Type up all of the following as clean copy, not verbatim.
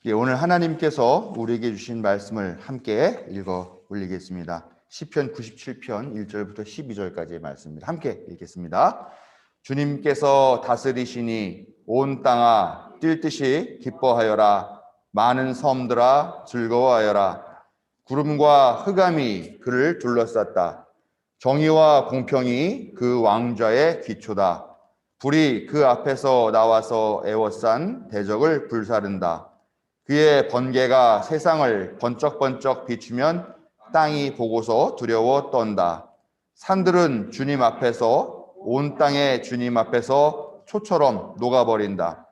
예, 오늘 하나님께서 우리에게 주신 말씀을 함께 읽어 올리겠습니다. 시편 97편 1절부터 12절까지의 말씀입니다. 함께 읽겠습니다. 주님께서 다스리시니 온 땅아 뛸 듯이 기뻐하여라. 많은 섬들아 즐거워하여라. 구름과 흑암이 그를 둘러쌌다. 정의와 공평이 그 왕좌의 기초다. 불이 그 앞에서 나와서 애워싼 대적을 불사른다. 그의 번개가 세상을 번쩍번쩍 비추면 땅이 보고서 두려워 떤다. 산들은 주님 앞에서 온 땅의 주님 앞에서 초처럼 녹아버린다.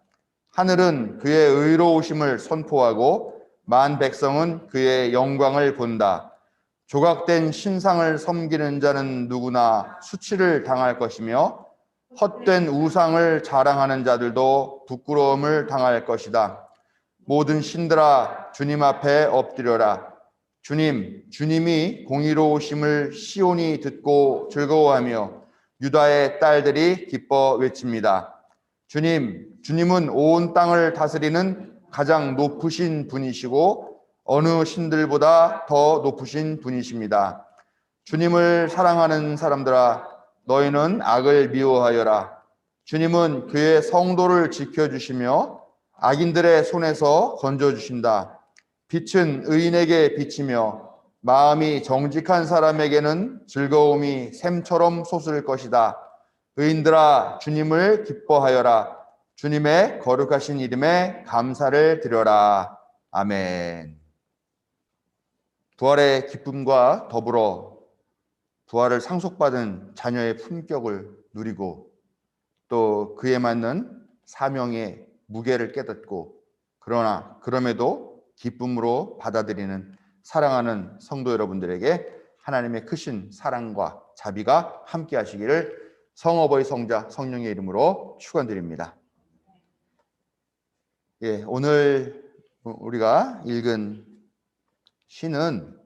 하늘은 그의 의로우심을 선포하고 만 백성은 그의 영광을 본다. 조각된 신상을 섬기는 자는 누구나 수치를 당할 것이며 헛된 우상을 자랑하는 자들도 부끄러움을 당할 것이다. 모든 신들아 주님 앞에 엎드려라. 주님이 공의로우심을 시온이 듣고 즐거워하며 유다의 딸들이 기뻐 외칩니다. 주님은 온 땅을 다스리는 가장 높으신 분이시고 어느 신들보다 더 높으신 분이십니다. 주님을 사랑하는 사람들아, 너희는 악을 미워하여라. 주님은 그의 성도를 지켜주시며 악인들의 손에서 건져주신다. 빛은 의인에게 비치며 마음이 정직한 사람에게는 즐거움이 샘처럼 솟을 것이다. 의인들아 주님을 기뻐하여라. 주님의 거룩하신 이름에 감사를 드려라. 아멘. 부활의 기쁨과 더불어 부활을 상속받은 자녀의 품격을 누리고 또 그에 맞는 사명의 무게를 깨닫고 그럼에도 기쁨으로 받아들이는 사랑하는 성도 여러분들에게 하나님의 크신 사랑과 자비가 함께 하시기를 성어버이 성자 성령의 이름으로 축원드립니다. 예, 오늘 우리가 읽은 시는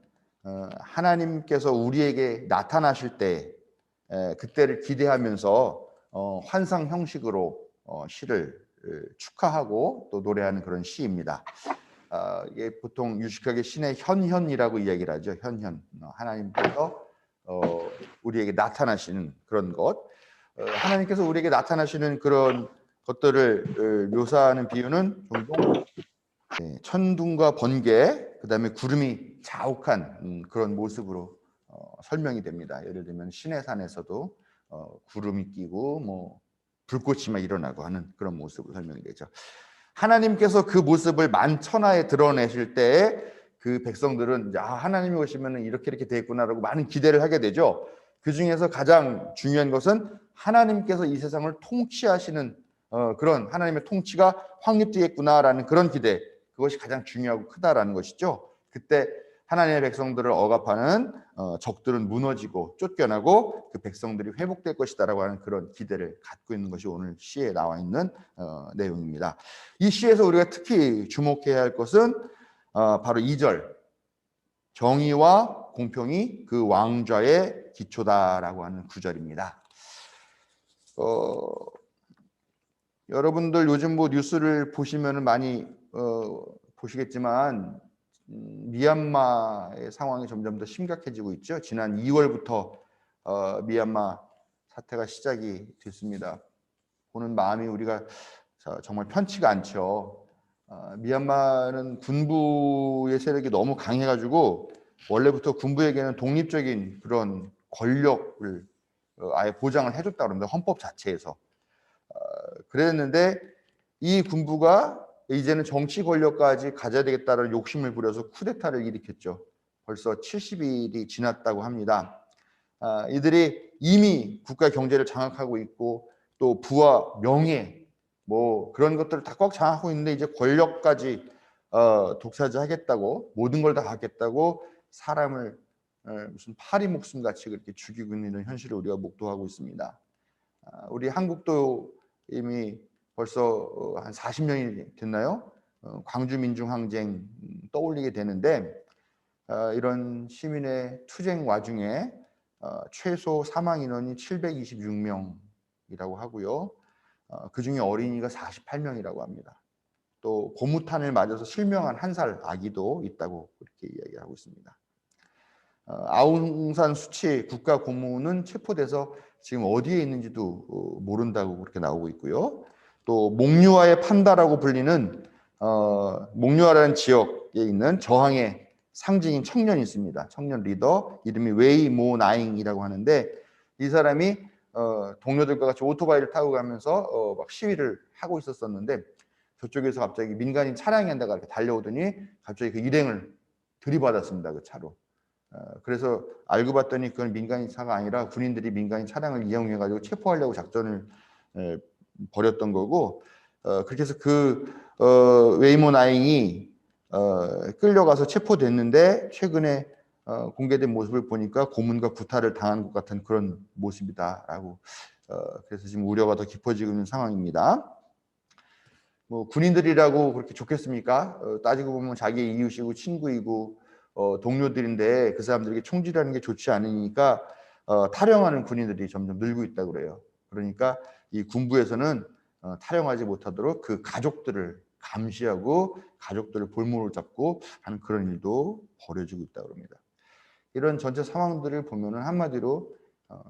하나님께서 우리에게 나타나실 때 그때를 기대하면서 환상 형식으로 시를 축하하고 또 노래하는 그런 시입니다. 이게 보통 유식하게 신의 현현이라고 이야기를 하죠. 현현. 하나님께서 우리에게 나타나시는 그런 것. 하나님께서 우리에게 나타나시는 그런 것들을 묘사하는 비유는 종종 천둥과 번개, 그다음에 구름이 자욱한 그런 모습으로 설명이 됩니다. 예를 들면 시내산에서도 구름이 끼고 뭐 불꽃이 막 일어나고 하는 그런 모습으로 설명이 되죠. 하나님께서 그 모습을 만천하에 드러내실 때에 그 백성들은 하나님이 오시면 이렇게 되겠구나라고 많은 기대를 하게 되죠. 그 중에서 가장 중요한 것은 하나님께서 이 세상을 통치하시는 그런 하나님의 통치가 확립되겠구나라는 그런 기대, 그것이 가장 중요하고 크다라는 것이죠. 그때 하나님의 백성들을 억압하는 적들은 무너지고 쫓겨나고 그 백성들이 회복될 것이다라고 하는 그런 기대를 갖고 있는 것이 오늘 시에 나와 있는 내용입니다. 이 시에서 우리가 특히 주목해야 할 것은 바로 2절 정의와 공평이 그 왕좌의 기초다라고 하는 구절입니다. 여러분들 요즘 뭐 뉴스를 보시면 많이 보시겠지만 미얀마의 상황이 점점 더 심각해지고 있죠. 지난 2월부터 미얀마 사태가 시작이 됐습니다. 보는 마음이 우리가 정말 편치가 않죠. 미얀마는 군부의 세력이 너무 강해가지고 원래부터 군부에게는 독립적인 그런 권력을 아예 보장을 해줬다고 합니다. 헌법 자체에서. 그랬는데 이 군부가 이제는 정치 권력까지 가져야 되겠다는 욕심을 부려서 쿠데타를 일으켰죠. 벌써 70일이 지났다고 합니다. 이들이 이미 국가 경제를 장악하고 있고 또 부와 명예 뭐 그런 것들을 다 꽉 장악하고 있는데 이제 권력까지 독차지하겠다고 모든 걸 다 갖겠다고 사람을 무슨 파리 목숨 같이 그렇게 죽이고 있는 현실을 우리가 목도하고 있습니다. 우리 한국도 이미 벌써 한 40년이 됐나요? 광주민중항쟁 떠올리게 되는데 이런 시민의 투쟁 와중에 최소 사망 인원이 726명이라고 하고요. 그중에 어린이가 48명이라고 합니다. 또 고무탄을 맞아서 실명한 한 살 아기도 있다고 그렇게 이야기하고 있습니다. 아웅산 수치 국가 고문은 체포돼서 지금 어디에 있는지도 모른다고 그렇게 나오고 있고요. 또 목류화의 판다라고 불리는 목류화라는 지역에 있는 저항의 상징인 청년이 있습니다. 청년 리더 이름이 웨이 모 나잉이라고 하는데 이 사람이 동료들과 같이 오토바이를 타고 가면서 막 시위를 하고 있었었는데 저쪽에서 갑자기 민간인 차량이 한다가 이렇게 달려오더니 갑자기 그 일행을 들이받았습니다. 그 차로. 그래서 알고 봤더니 그건 민간인 차가 아니라 군인들이 민간인 차량을 이용해 가지고 체포하려고 작전을 벌였던 거고 그렇게 해서 그 웨이모 나잉이 끌려가서 체포됐는데 최근에 공개된 모습을 보니까 고문과 구타를 당한 것 같은 그런 모습이다라고 그래서 지금 우려가 더 깊어지고 있는 상황입니다. 뭐 군인들이라고 그렇게 좋겠습니까? 따지고 보면 자기의 이웃이고 친구이고 동료들인데 그 사람들에게 총질하는 게 좋지 않으니까 탈영하는 군인들이 점점 늘고 있다고 그래요. 그러니까 이 군부에서는 탈영하지 못하도록 그 가족들을 감시하고 가족들을 볼모로 잡고 하는 그런 일도 벌어지고 있다고 합니다. 이런 전체 상황들을 보면은 한마디로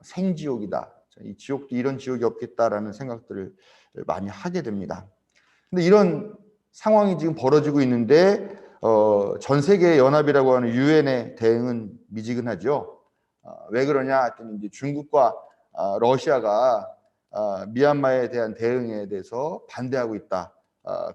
생지옥이다. 이 지옥도 이런 지옥이 없겠다라는 생각들을 많이 하게 됩니다. 근데 이런 상황이 지금 벌어지고 있는데 전 세계 연합이라고 하는 유엔의 대응은 미지근하죠. 왜 그러냐 했더니 이제 중국과 러시아가 미얀마에 대한 대응에 대해서 반대하고 있다.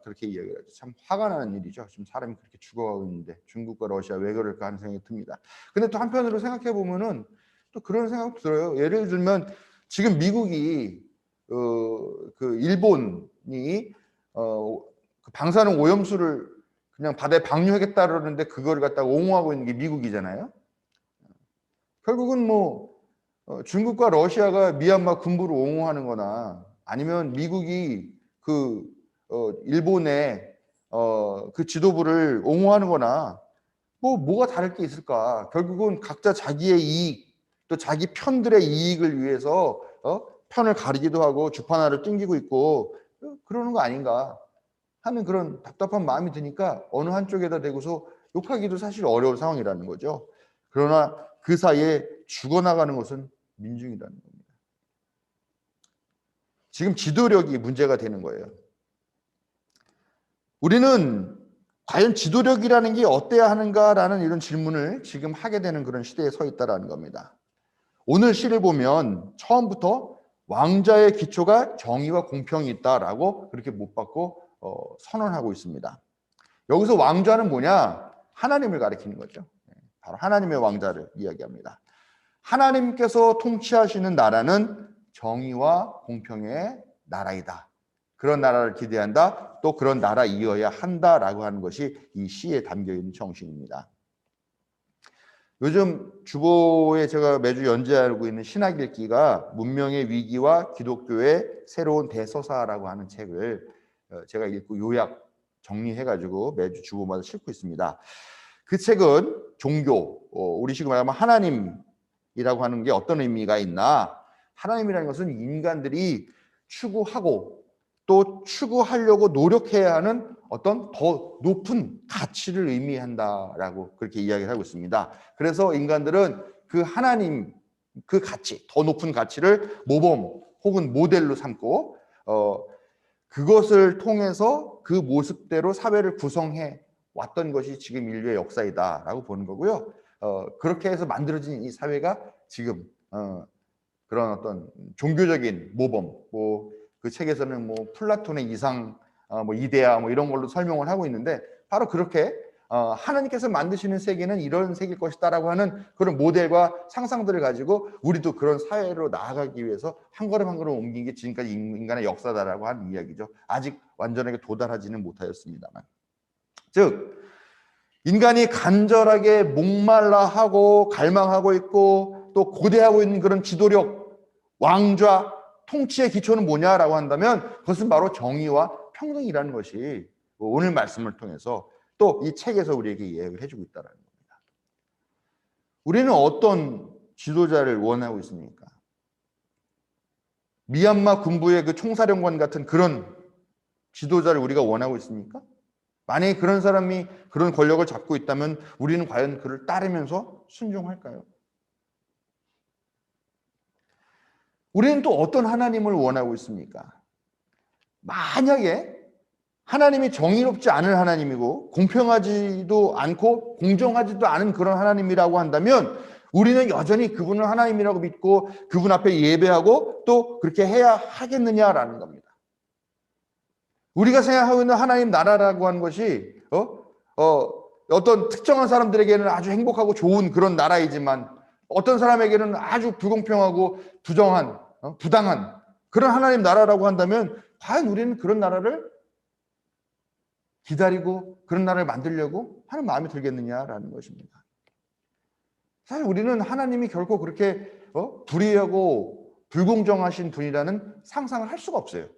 그렇게 이야기를 하죠. 참 화가 나는 일이죠. 지금 사람이 그렇게 죽어가고 있는데 중국과 러시아 왜 그럴까 하는 생각이 듭니다. 근데 또 한편으로 생각해 보면은 또 그런 생각도 들어요. 예를 들면 지금 미국이 그 일본이 그 방사능 오염수를 그냥 바다에 방류하겠다 그러는데 그걸 갖다가 옹호하고 있는 게 미국이잖아요. 결국은 뭐 중국과 러시아가 미얀마 군부를 옹호하는 거나 아니면 미국이 그 일본의 그 지도부를 옹호하는 거나 뭐가 다를 게 있을까? 결국은 각자 자기의 이익 또 자기 편들의 이익을 위해서 편을 가리기도 하고 주판화를 땡기고 있고 그러는 거 아닌가 하는 그런 답답한 마음이 드니까 어느 한쪽에다 대고서 욕하기도 사실 어려운 상황이라는 거죠. 그러나 그 사이에 죽어나가는 것은 민중이라는 겁니다. 지금 지도력이 문제가 되는 거예요. 우리는 과연 지도력이라는 게 어때야 하는가라는 이런 질문을 지금 하게 되는 그런 시대에 서 있다는 겁니다. 오늘 시를 보면 처음부터 왕자의 기초가 정의와 공평이 있다라고 그렇게 못 받고 선언하고 있습니다. 여기서 왕자는 뭐냐? 하나님을 가리키는 거죠. 바로 하나님의 왕자를 이야기합니다. 하나님께서 통치하시는 나라는 정의와 공평의 나라이다. 그런 나라를 기대한다. 또 그런 나라이어야 한다라고 하는 것이 이 시에 담겨있는 정신입니다. 요즘 주보에 제가 매주 연재하고 있는 신학 읽기가 문명의 위기와 기독교의 새로운 대서사라고 하는 책을 제가 읽고 요약 정리해가지고 매주 주보마다 싣고 있습니다. 그 책은 종교, 우리 지금 말하면 하나님이라고 하는 게 어떤 의미가 있나? 하나님이라는 것은 인간들이 추구하고 또 추구하려고 노력해야 하는 어떤 더 높은 가치를 의미한다라고 그렇게 이야기를 하고 있습니다. 그래서 인간들은 그 하나님, 그 가치, 더 높은 가치를 모범 혹은 모델로 삼고 그것을 통해서 그 모습대로 사회를 구성해 왔던 것이 지금 인류의 역사이다라고 보는 거고요. 그렇게 해서 만들어진 이 사회가 지금 그런 어떤 종교적인 모범, 뭐 그 책에서는 뭐 플라톤의 이상, 뭐 이데아, 뭐 이런 걸로 설명을 하고 있는데 바로 그렇게 하나님께서 만드시는 세계는 이런 세계일 것이다라고 하는 그런 모델과 상상들을 가지고 우리도 그런 사회로 나아가기 위해서 한 걸음 한 걸음 옮긴 게 지금까지 인간의 역사다라고 하는 이야기죠. 아직 완전하게 도달하지는 못하였습니다만, 즉 인간이 간절하게 목말라하고 갈망하고 있고 또 고대하고 있는 그런 지도력, 왕좌, 통치의 기초는 뭐냐라고 한다면 그것은 바로 정의와 평등이라는 것이 오늘 말씀을 통해서 또 이 책에서 우리에게 이야기를 해주고 있다는 겁니다. 우리는 어떤 지도자를 원하고 있습니까? 미얀마 군부의 그 총사령관 같은 그런 지도자를 우리가 원하고 있습니까? 만약에 그런 사람이 그런 권력을 잡고 있다면 우리는 과연 그를 따르면서 순종할까요? 우리는 또 어떤 하나님을 원하고 있습니까? 만약에 하나님이 정의롭지 않은 하나님이고 공평하지도 않고 공정하지도 않은 그런 하나님이라고 한다면 우리는 여전히 그분을 하나님이라고 믿고 그분 앞에 예배하고 또 그렇게 해야 하겠느냐라는 겁니다. 우리가 생각하고 있는 하나님 나라라고 하는 것이 어떤 특정한 사람들에게는 아주 행복하고 좋은 그런 나라이지만 어떤 사람에게는 아주 불공평하고 부정한 부당한 그런 하나님 나라라고 한다면 과연 우리는 그런 나라를 기다리고 그런 나라를 만들려고 하는 마음이 들겠느냐라는 것입니다. 사실 우리는 하나님이 결코 그렇게 불의하고 불공정하신 분이라는 상상을 할 수가 없어요.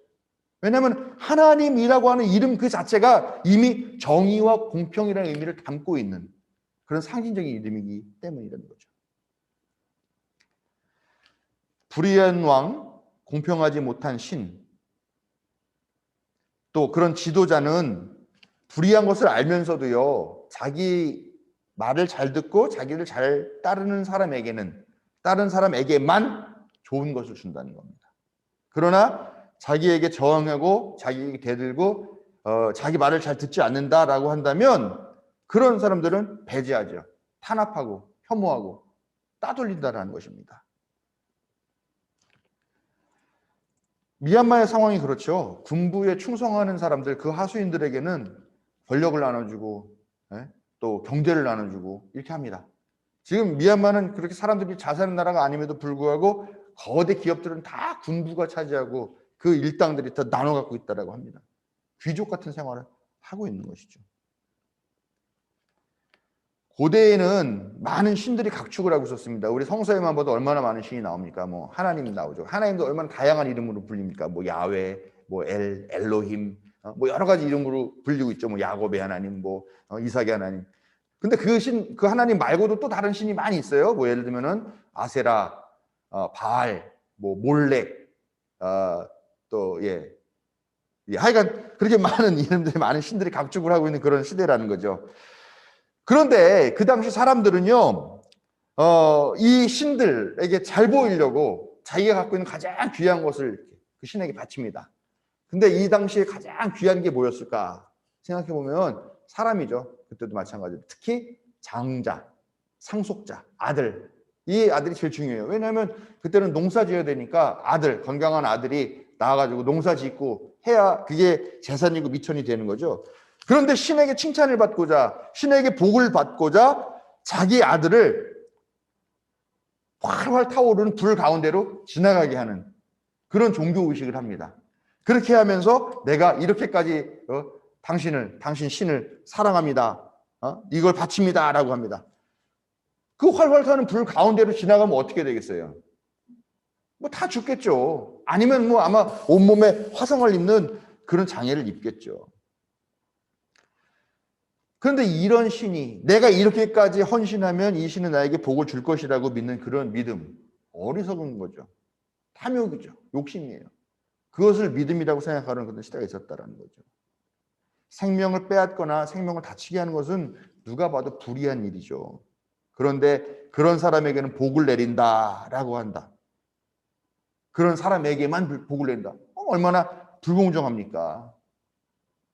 왜냐하면 하나님이라고 하는 이름 그 자체가 이미 정의와 공평이라는 의미를 담고 있는 그런 상징적인 이름이기 때문이라는 거죠. 불의한 왕, 공평하지 못한 신, 또 그런 지도자는 불의한 것을 알면서도요, 자기 말을 잘 듣고 자기를 잘 따르는 사람에게는, 다른 사람에게만 좋은 것을 준다는 겁니다. 그러나 자기에게 저항하고 자기에게 대들고 자기 말을 잘 듣지 않는다라고 한다면 그런 사람들은 배제하죠. 탄압하고 혐오하고 따돌린다는 것입니다. 미얀마의 상황이 그렇죠. 군부에 충성하는 사람들, 그 하수인들에게는 권력을 나눠주고 또 경제를 나눠주고 이렇게 합니다. 지금 미얀마는 그렇게 사람들이 잘 사는 나라가 아님에도 불구하고 거대 기업들은 다 군부가 차지하고 그 일당들이 다 나눠 갖고 있다고 합니다. 귀족 같은 생활을 하고 있는 것이죠. 고대에는 많은 신들이 각축을 하고 있었습니다. 우리 성서에만 봐도 얼마나 많은 신이 나옵니까? 뭐 하나님이 나오죠. 하나님도 얼마나 다양한 이름으로 불립니까? 뭐 야훼, 뭐 엘로힘, 뭐 여러 가지 이름으로 불리고 있죠. 뭐 야곱의 하나님, 뭐 이삭의 하나님. 근데 그 하나님 말고도 또 다른 신이 많이 있어요. 뭐 예를 들면은 아세라, 바알, 뭐 몰렉, 또 하여간 그렇게 많은 이름들이 많은 신들이 각축을 하고 있는 그런 시대라는 거죠. 그런데 그 당시 사람들은요, 이 신들에게 잘 보이려고 자기가 갖고 있는 가장 귀한 것을 그 신에게 바칩니다. 근데 이 당시에 가장 귀한 게 뭐였을까 생각해 보면 사람이죠. 그때도 마찬가지로. 특히 장자, 상속자, 아들. 이 아들이 제일 중요해요. 왜냐하면 그때는 농사 지어야 되니까 아들, 건강한 아들이 나와가지고 농사 짓고 해야 그게 재산이고 미천이 되는 거죠. 그런데 신에게 칭찬을 받고자, 신에게 복을 받고자 자기 아들을 활활 타오르는 불 가운데로 지나가게 하는 그런 종교의식을 합니다. 그렇게 하면서 내가 이렇게까지 당신 신을 사랑합니다. 이걸 바칩니다. 라고 합니다. 그 활활 타는 불 가운데로 지나가면 어떻게 되겠어요? 뭐 다 죽겠죠. 아니면 뭐 아마 온몸에 화상을 입는 그런 장애를 입겠죠. 그런데 이런 신이 내가 이렇게까지 헌신하면 이 신은 나에게 복을 줄 것이라고 믿는 그런 믿음, 어리석은 거죠. 탐욕이죠. 욕심이에요. 그것을 믿음이라고 생각하는 그런 시대가 있었다는 거죠. 생명을 빼앗거나 생명을 다치게 하는 것은 누가 봐도 불의한 일이죠. 그런데 그런 사람에게는 복을 내린다라고 한다. 그런 사람에게만 복을 낸다. 얼마나 불공정합니까?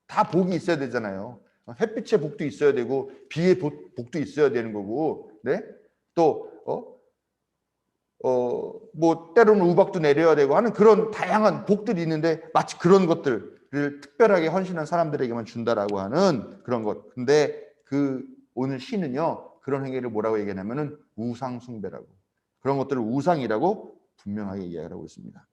다 복이 있어야 되잖아요. 햇빛의 복도 있어야 되고 비의 복도 있어야 되는 거고, 네? 또 뭐 때로는 우박도 내려야 되고 하는 그런 다양한 복들이 있는데 마치 그런 것들을 특별하게 헌신한 사람들에게만 준다라고 하는 그런 것. 근데 그 오늘 시는요 그런 행위를 뭐라고 얘기하냐면은 우상 숭배라고, 그런 것들을 우상이라고 분명하게 이야기하고 있습니다.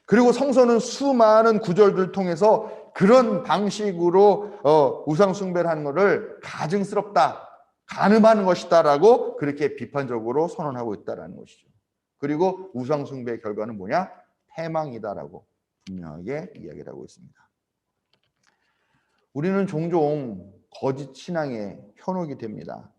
그리고 성서는 수많은 구절들을 통해서 그런 방식으로 우상 숭배를 하는 것을 가증스럽다, 간음하는 것이다라고 그렇게 비판적으로 선언하고 있다라는 것이죠. 그리고 우상 숭배의 결과는 뭐냐? 패망이다라고 분명하게 이야기를 하고 있습니다. 우리는 종종 거짓 신앙에 현혹이 됩니다.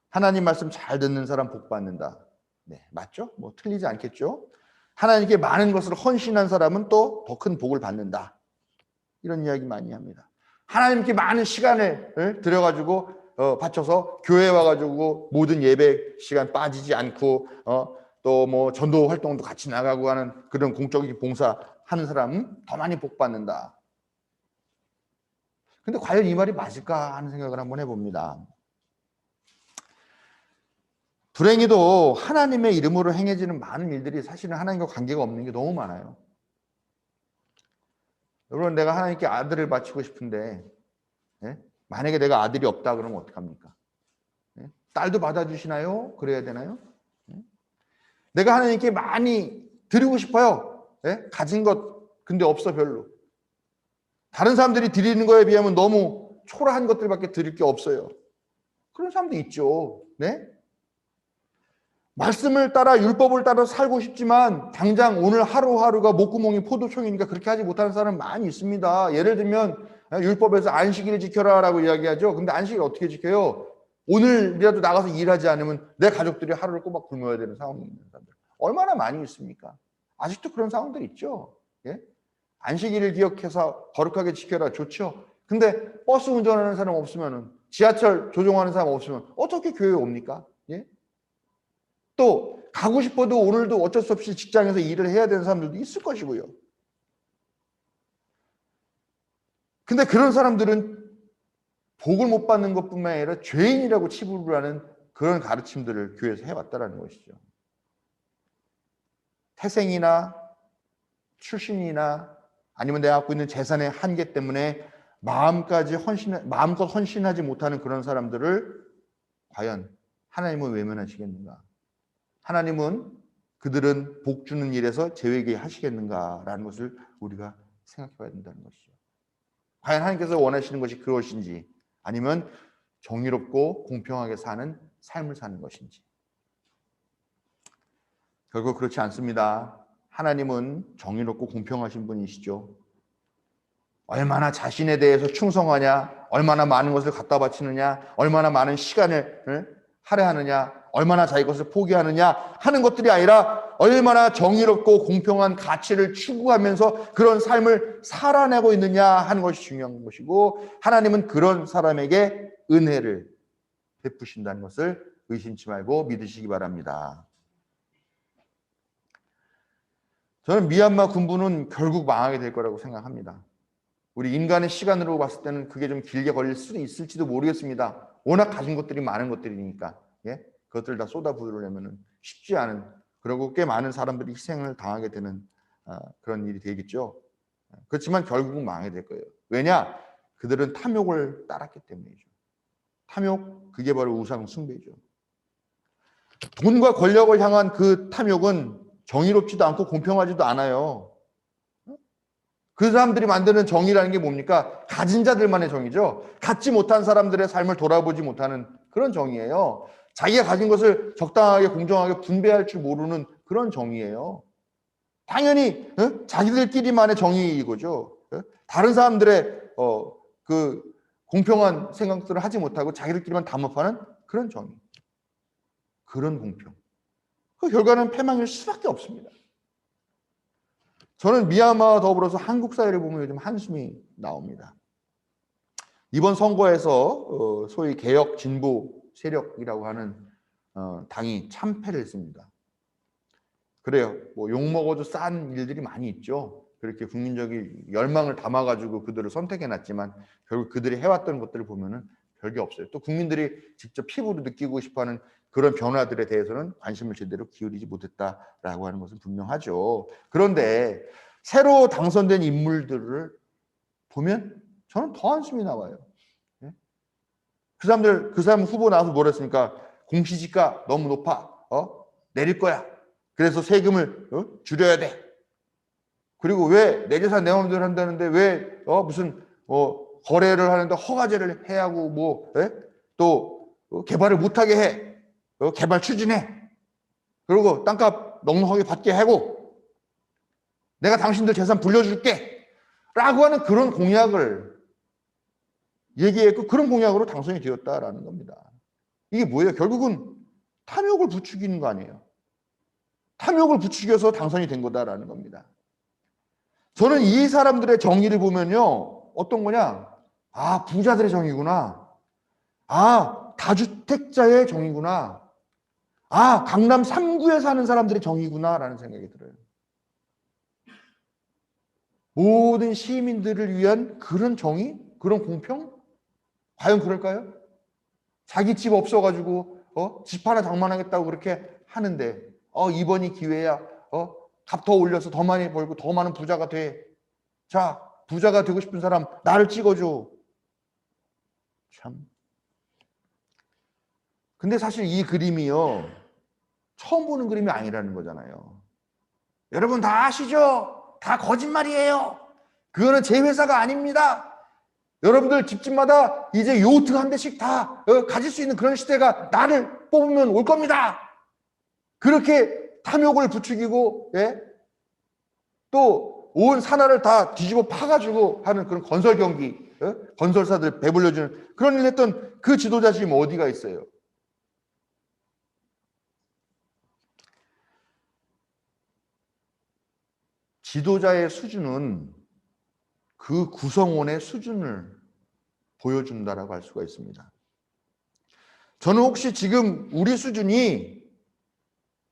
하나님 말씀 잘 듣는 사람 복 받는다. 네, 맞죠? 뭐 틀리지 않겠죠? 하나님께 많은 것을 헌신한 사람은 또 더 큰 복을 받는다. 이런 이야기 많이 합니다. 하나님께 많은 시간을 들여가지고 바쳐서 교회 와가지고 모든 예배 시간 빠지지 않고 또 뭐 전도 활동도 같이 나가고 하는 그런 공적인 봉사 하는 사람은 더 많이 복 받는다. 근데 과연 이 말이 맞을까 하는 생각을 한번 해봅니다. 불행히도 하나님의 이름으로 행해지는 많은 일들이 사실은 하나님과 관계가 없는 게 너무 많아요. 여러분, 내가 하나님께 아들을 바치고 싶은데 만약에 내가 아들이 없다 그러면 어떡합니까? 딸도 받아주시나요? 그래야 되나요? 내가 하나님께 많이 드리고 싶어요. 가진 것 근데 없어 별로. 다른 사람들이 드리는 거에 비하면 너무 초라한 것들밖에 드릴 게 없어요. 그런 사람도 있죠. 네? 말씀을 따라 율법을 따라 살고 싶지만 당장 오늘 하루하루가 목구멍이 포도청이니까 그렇게 하지 못하는 사람 많이 있습니다. 예를 들면 율법에서 안식일을 지켜라라고 이야기하죠. 근데 안식일 어떻게 지켜요? 오늘이라도 나가서 일하지 않으면 내 가족들이 하루를 꼬박 굶어야 되는 상황이 있는 사람들 얼마나 많이 있습니까? 아직도 그런 상황들 있죠. 예? 안식일을 기억해서 거룩하게 지켜라 좋죠. 근데 버스 운전하는 사람 없으면은 지하철 조종하는 사람 없으면 어떻게 교회에 옵니까? 예? 또 가고 싶어도 오늘도 어쩔 수 없이 직장에서 일을 해야 되는 사람들도 있을 것이고요. 근데 그런 사람들은 복을 못 받는 것뿐만 아니라 죄인이라고 치부를 하는 그런 가르침들을 교회에서 해왔다는 것이죠. 태생이나 출신이나 아니면 내가 갖고 있는 재산의 한계 때문에 마음껏 헌신하지 못하는 그런 사람들을 과연 하나님은 외면하시겠는가? 하나님은 그들은 복 주는 일에서 제외게 하시겠는가라는 것을 우리가 생각해 봐야 된다는 것이죠. 과연 하나님께서 원하시는 것이 그것인지 아니면 정의롭고 공평하게 사는 삶을 사는 것인지. 결국 그렇지 않습니다. 하나님은 정의롭고 공평하신 분이시죠. 얼마나 자신에 대해서 충성하냐, 얼마나 많은 것을 갖다 바치느냐, 얼마나 많은 시간을 할애하느냐, 얼마나 자기 것을 포기하느냐 하는 것들이 아니라 얼마나 정의롭고 공평한 가치를 추구하면서 그런 삶을 살아내고 있느냐 하는 것이 중요한 것이고, 하나님은 그런 사람에게 은혜를 베푸신다는 것을 의심치 말고 믿으시기 바랍니다. 저는 미얀마 군부는 결국 망하게 될 거라고 생각합니다. 우리 인간의 시간으로 봤을 때는 그게 좀 길게 걸릴 수도 있을지도 모르겠습니다. 워낙 가진 것들이 많은 것들이니까 그것들 다 쏟아부으려면 쉽지 않은, 그리고 꽤 많은 사람들이 희생을 당하게 되는 그런 일이 되겠죠. 그렇지만 결국은 망하게 될 거예요. 왜냐? 그들은 탐욕을 따랐기 때문이죠. 탐욕, 그게 바로 우상 숭배죠. 돈과 권력을 향한 그 탐욕은 정의롭지도 않고 공평하지도 않아요. 그 사람들이 만드는 정의라는 게 뭡니까? 가진 자들만의 정의죠. 갖지 못한 사람들의 삶을 돌아보지 못하는 그런 정의예요. 자기가 가진 것을 적당하게 공정하게 분배할 줄 모르는 그런 정의예요. 당연히 자기들끼리만의 정의이고죠. 다른 사람들의 그 공평한 생각들을 하지 못하고 자기들끼리만 담합하는 그런 정의, 그런 공평. 그 결과는 패망일 수밖에 없습니다. 저는 미얀마와 더불어서 한국 사회를 보면 요즘 한숨이 나옵니다. 이번 선거에서 소위 개혁 진보 세력이라고 하는 당이 참패를 했습니다. 그래요. 뭐 욕먹어도 싼 일들이 많이 있죠. 그렇게 국민적인 열망을 담아가지고 그들을 선택해놨지만 결국 그들이 해왔던 것들을 보면은 별게 없어요. 또 국민들이 직접 피부로 느끼고 싶어하는 그런 변화들에 대해서는 관심을 제대로 기울이지 못했다라고 하는 것은 분명하죠. 그런데 새로 당선된 인물들을 보면 저는 더 한숨이 나와요. 그 사람 후보 나와서 뭐라 했습니까? 공시지가 너무 높아. 내릴 거야. 그래서 세금을 줄여야 돼. 그리고 왜 내 재산 내 마음대로 한다는데 왜 무슨 거래를 하는데 허가제를 해야 하고 또 개발을 못하게 해. 개발 추진해. 그리고 땅값 넉넉하게 받게 하고 내가 당신들 재산 불려줄게 라고 하는 그런 공약을 얘기했고 그런 공약으로 당선이 되었다라는 겁니다. 이게 뭐예요? 결국은 탐욕을 부추기는 거 아니에요. 탐욕을 부추겨서 당선이 된 거다라는 겁니다. 저는 이 사람들의 정의를 보면요, 어떤 거냐? 아, 부자들의 정의구나. 아, 다주택자의 정의구나. 아, 강남 3구에 사는 사람들의 정의구나라는 생각이 들어요. 모든 시민들을 위한 그런 정의? 그런 공평? 과연 그럴까요? 자기 집 없어가지고 집 하나 장만하겠다고 그렇게 하는데 이번이 기회야. 값 더 올려서 더 많이 벌고 더 많은 부자가 돼. 자, 부자가 되고 싶은 사람 나를 찍어줘. 참. 근데 사실 이 그림이요, 처음 보는 그림이 아니라는 거잖아요. 여러분 다 아시죠? 다 거짓말이에요. 그거는 제 회사가 아닙니다. 여러분들 집집마다 이제 요트 한 대씩 다 가질 수 있는 그런 시대가 나를 뽑으면 올 겁니다. 그렇게 탐욕을 부추기고, 예? 또 온 산하를 다 뒤집어 파가지고 하는 그런 건설 경기, 예? 건설사들 배불려주는 그런 일 했던 그 지도자 지금 어디가 있어요? 지도자의 수준은 그 구성원의 수준을 보여준다라고 할 수가 있습니다. 저는 혹시 지금 우리 수준이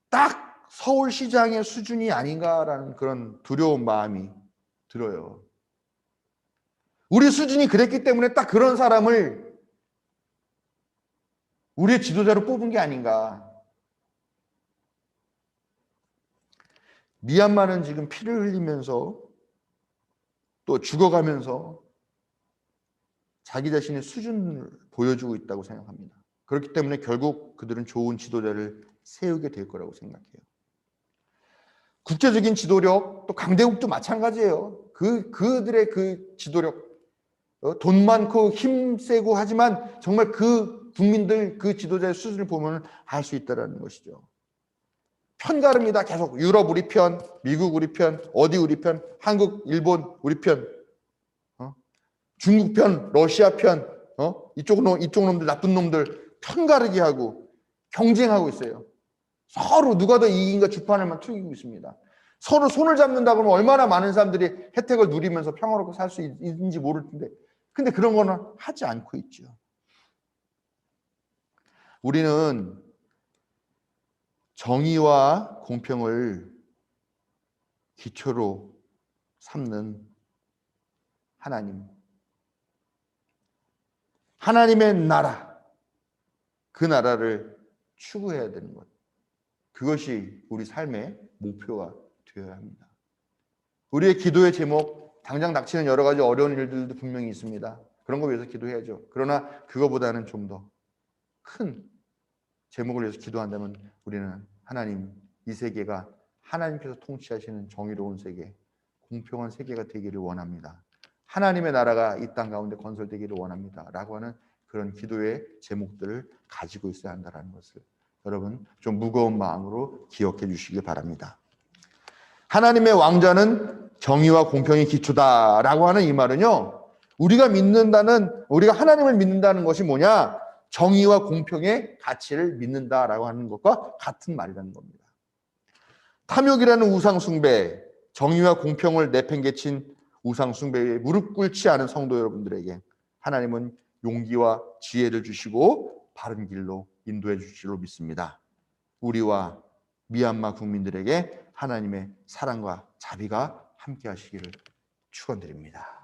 딱 서울시장의 수준이 아닌가라는 그런 두려운 마음이 들어요. 우리 수준이 그랬기 때문에 딱 그런 사람을 우리의 지도자로 뽑은 게 아닌가. 미얀마는 지금 피를 흘리면서 또 죽어가면서 자기 자신의 수준을 보여주고 있다고 생각합니다. 그렇기 때문에 결국 그들은 좋은 지도자를 세우게 될 거라고 생각해요. 국제적인 지도력, 또 강대국도 마찬가지예요. 그들의 그 지도력, 돈 많고 힘세고 하지만 정말 그 국민들, 그 지도자의 수준을 보면 알 수 있다는 것이죠. 편가릅니다. 계속 유럽 우리 편, 미국 우리 편, 어디 우리 편, 한국, 일본 우리 편, 중국 편, 러시아 편, 이쪽 놈들 나쁜 놈들 편가르기 하고 경쟁하고 있어요. 서로 누가 더 이긴가 주판을만 투기고 있습니다. 서로 손을 잡는다 그러면 얼마나 많은 사람들이 혜택을 누리면서 평화롭게 살 수 있는지 모를 텐데, 근데 그런 거는 하지 않고 있죠. 우리는 정의와 공평을 기초로 삼는 하나님의 나라, 그 나라를 추구해야 되는 것. 그것이 우리 삶의 목표가 되어야 합니다. 우리의 기도의 제목, 당장 닥치는 여러 가지 어려운 일들도 분명히 있습니다. 그런 거 위해서 기도해야죠. 그러나 그거보다는 좀 더 큰 제목을 위해서 기도한다면 우리는 하나님, 이 세계가 하나님께서 통치하시는 정의로운 세계, 공평한 세계가 되기를 원합니다. 하나님의 나라가 이 땅 가운데 건설되기를 원합니다. 라고 하는 그런 기도의 제목들을 가지고 있어야 한다는 것을 여러분 좀 무거운 마음으로 기억해 주시기 바랍니다. 하나님의 왕좌는 정의와 공평이 기초다라고 하는 이 말은요, 우리가 하나님을 믿는다는 것이 뭐냐? 정의와 공평의 가치를 믿는다라고 하는 것과 같은 말이라는 겁니다. 탐욕이라는 우상숭배, 정의와 공평을 내팽개친 우상숭배에 무릎 꿇지 않은 성도 여러분들에게 하나님은 용기와 지혜를 주시고 바른 길로 인도해 주실 줄로 믿습니다. 우리와 미얀마 국민들에게 하나님의 사랑과 자비가 함께 하시기를 축원드립니다.